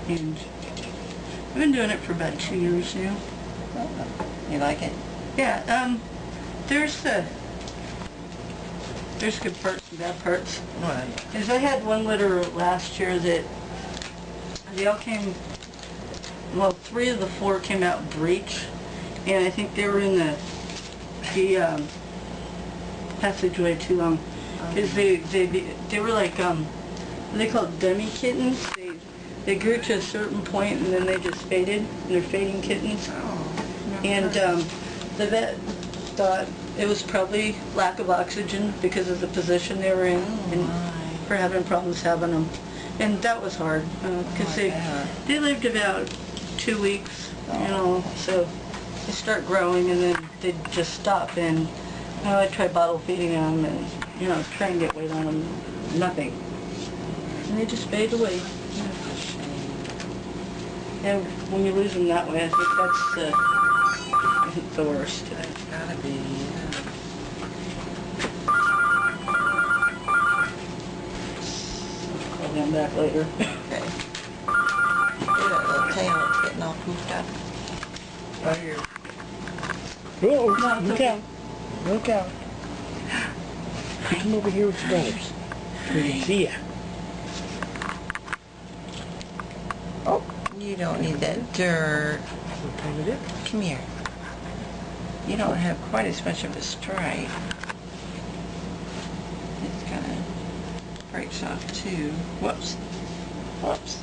And I've been doing it for about 2 years now. Oh, you like it? Yeah, there's good parts and bad parts. Well, Because I had one litter last year that they all came, well, 3 of the 4 came out breech, and I think they were in the passageway too long. Because they were like, they call it dummy kittens. They grew to a certain point and then they just faded, and they're fading kittens. And the vet thought it was probably lack of oxygen because of the position they were in, and for having problems having them. And that was hard because they lived about 2 weeks, you know, so they start growing and then they just stop. And I tried bottle feeding them and, you know, try and get weight on them, nothing. And they just fade away. And when you lose them that way, I think that's the worst. It's gotta be, I'll be back later. Okay. Look at that little tail, it's getting all poofed up. Right here. Oh, No, it's look okay. out. Look out. You come over here with your brothers. We can see ya. Oh, you don't need that dirt. What time it is? Come here. You don't have quite as much of a stripe. It's kind of breaks off too. Whoops. Whoops.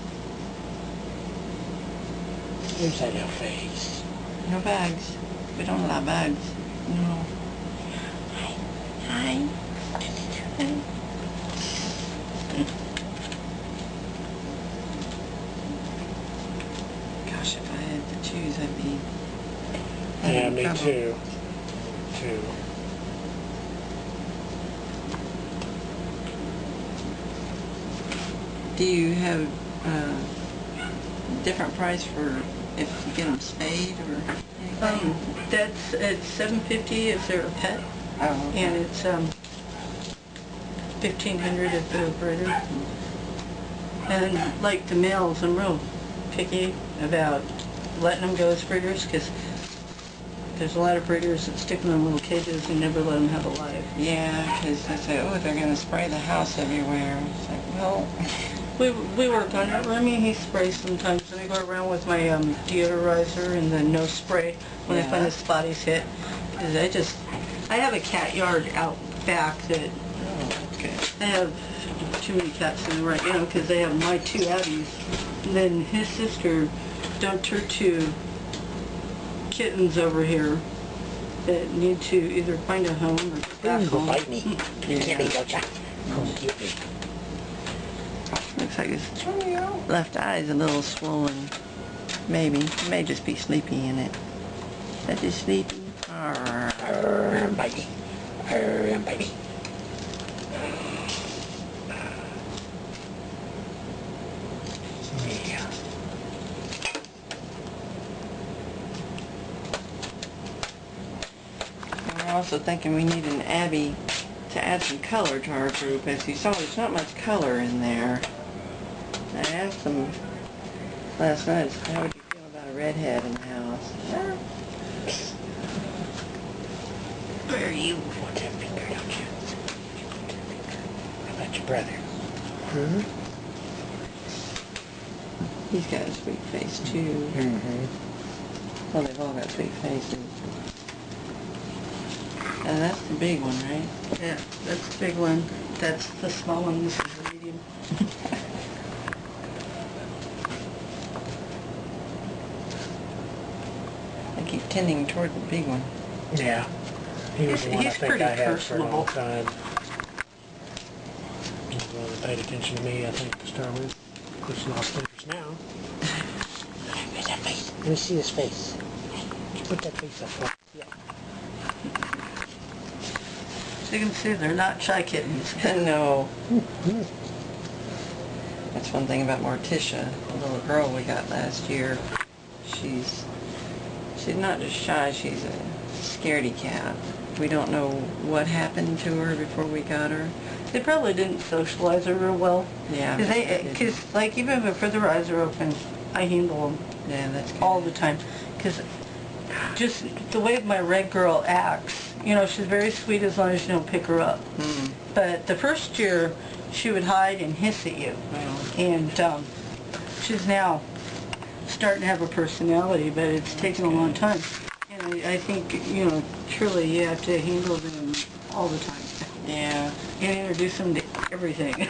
Where's that little face? No bags. We don't allow bags. No. Hi. Hi. Hi. Gosh, if I had to choose, I'd be... Yeah, having me trouble. too. Do you have different price for if you get them spayed or anything? That's at $750 if they're a pet, Oh, okay. and it's $1,500 if they're a breeder. And like the males, I'm real picky about letting them go as breeders, because there's a lot of breeders that stick them in little cages and never let them have a life. Yeah, because they say, oh, they're going to spray the house everywhere. It's like, well... We work on it. Remy, he sprays sometimes, and I go around with my deodorizer and the no spray when I find a spot he's hit. Because I have a cat yard out back that I have too many cats in right now, because they have my 2 Abbies. And then his sister dumped her 2 kittens over here that need to either find a home or get back Ooh, home. bite me. You get me, don't ya? Come get me. Looks like his left eye is a little swollen. Maybe. He may just be sleepy in it. Is that just sleepy? Bite me. Bite me. Yeah. And we're also thinking we need an Abby to add some color to our group. As you saw, there's not much color in there. I asked them last night, how would you feel about a redhead in the house? Where are you? Want that finger, don't you? You want that finger? How about your brother? Hmm? He's got a sweet face too. Mm-hmm. Well, they've all got sweet faces. And that's the big one, right? Yeah, that's the big one. That's the small one. This is the medium. I keep tending toward the big one. Yeah. He was the one I He's think pretty I had for a long personable. time. He's the one that paid attention to me, I think, to start with. Of course, he lost interest now. Where's that face? Let me see his face. Would you put that face up for me? Yeah. So you can see they're not shy kittens. No. That's one thing about Morticia, the little girl we got last year. She's not just shy, she's a scaredy cat. We don't know what happened to her before we got her. They probably didn't socialize her real well. Yeah. Because like even before their eyes are open, I handle them. Yeah, that's good. All the time. Because just the way my red girl acts, you know, she's very sweet as long as you don't pick her up. Mm. But the first year, she would hide and hiss at you. Well. And she's now starting to have a personality, but it's taken a long time. And I think, you know, truly you have to handle them all the time. Yeah. And introduce them to everything.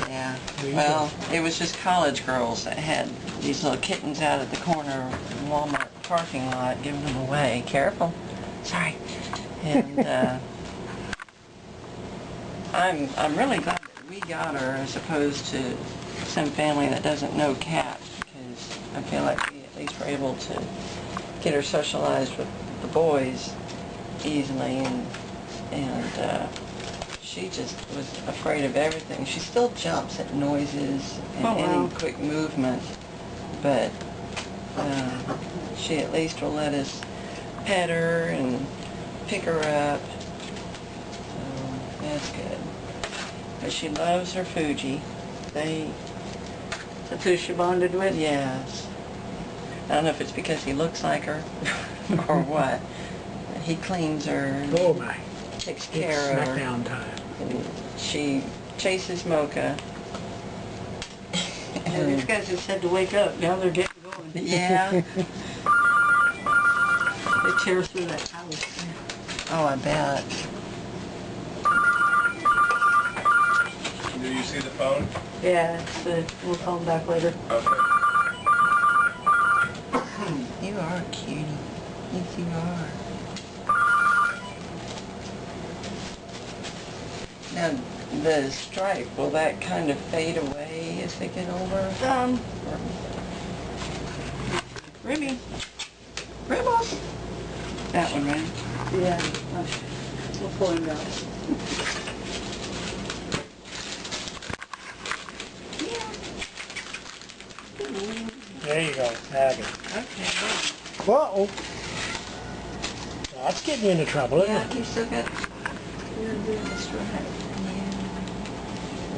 Yeah. Well, it was just college girls that had these little kittens out at the corner of the Walmart parking lot giving them away. Careful. Sorry. And I'm really glad that we got her as opposed to some family that doesn't know cats, because I feel like we at least were able to get her socialized with the boys easily, and she just was afraid of everything. She still jumps at noises and any quick movement, but she at least will let us pet her and pick her up. So that's good. But she loves her Fuji. That's who she bonded with? Yes. I don't know if it's because he looks like her or what. He cleans her and Oh my. takes It's care of her. smackdown time. And she chases Mocha. Yeah, these guys just had to wake up. Now they're getting going. Yeah. They tear through that house. Oh, I bet. Do you see the phone? Yeah, we'll call them back later. Okay. You are a cutie. Yes, you are. Now, the stripe, will that kind of fade away as they get older? Remy. Rimmels. That one, right? Yeah. We'll pull him down. There you go. Abby. Okay. Whoa. That's getting you into trouble, isn't Yeah, it? you still got... You're doing this right. Yeah.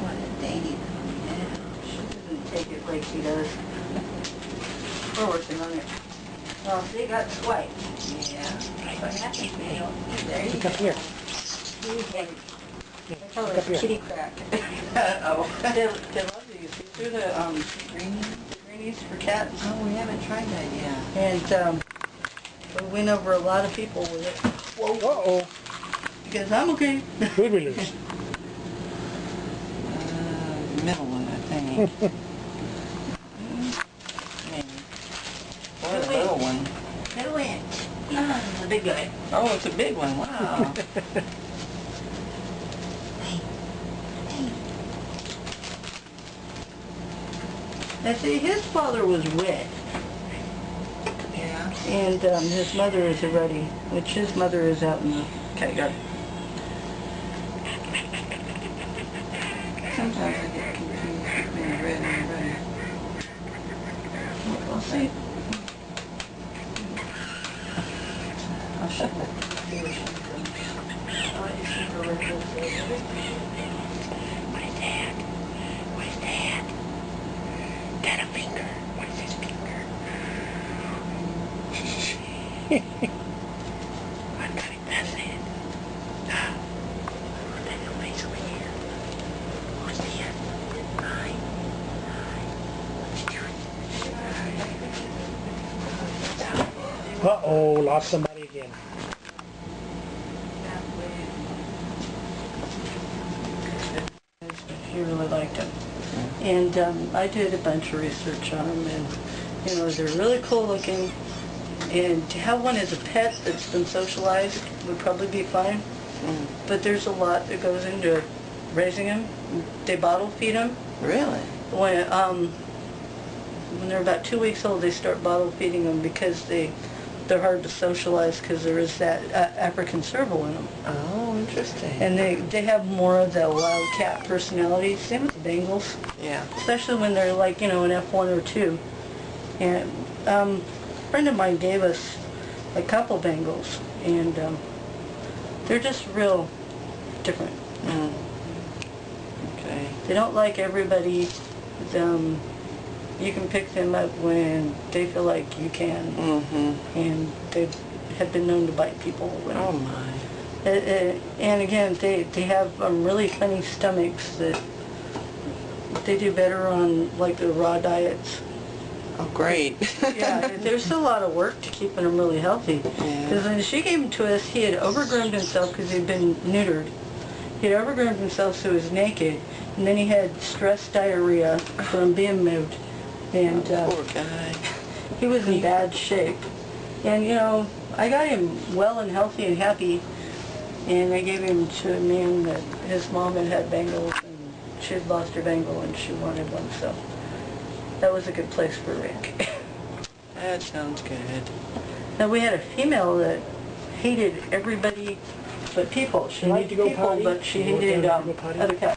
What a dainty little She doesn't take it like he does. We're working on it. Well, they got swipe. Yeah. What happens when you don't? There you Look go. up here. They call Look it up here. kitty crack. Uh-oh. They love these. These are the greenies for cats. Oh, we haven't tried that yet. And we win over a lot of people with it. Whoa. Uh-oh. Because I'm okay. Who'd we lose? Middle one, I think. Maybe. Or the little one. Middle inch. The big guy. Oh, it's a big one. Wow. Now see, his father was wet. Yeah. And his mother is a ruddy, which his mother is out in the cat yard. Sometimes I get confused between red and red. We'll see. I'll show you. Where's Dad? Where's Dad? Got a finger. Where's his finger? I've got it past it. Take a face over here. Who's there? Hi. Hi. Uh-oh, lost somebody again. He really liked him. And I did a bunch of research on them, and you know, they're really cool looking. And to have one as a pet that's been socialized would probably be fine. But there's a lot that goes into raising them. They bottle feed them. Really? When they're about 2 weeks old, they start bottle feeding them because they're hard to socialize because there is that African serval in them. Oh, interesting. And they have more of the wild cat personality. Same with the Bengals. Yeah. Especially when they're like, you know, an F1 or 2. And a friend of mine gave us a couple Bengals, and they're just real different. Okay. They don't like everybody. You can pick them up when they feel like you can. Mm-hmm. And they have been known to bite people. Oh my. And again, they have really funny stomachs that they do better on like the raw diets. Oh, great. Yeah, there's a lot of work to keeping him really healthy. Because when she gave him to us, he had overgroomed himself because he'd been neutered. He had overgroomed himself so he was naked, and then he had stress diarrhea from being moved. And Poor guy. he was in bad shape. And you know, I got him well and healthy and happy, and I gave him to a man that his mom had Bengals, and she had lost her Bengal and she wanted one, so that was a good place for Rick. That sounds good. Now we had a female that hated everybody but people. She You need liked to go people, potty? but she You want hated to go potty? other cats.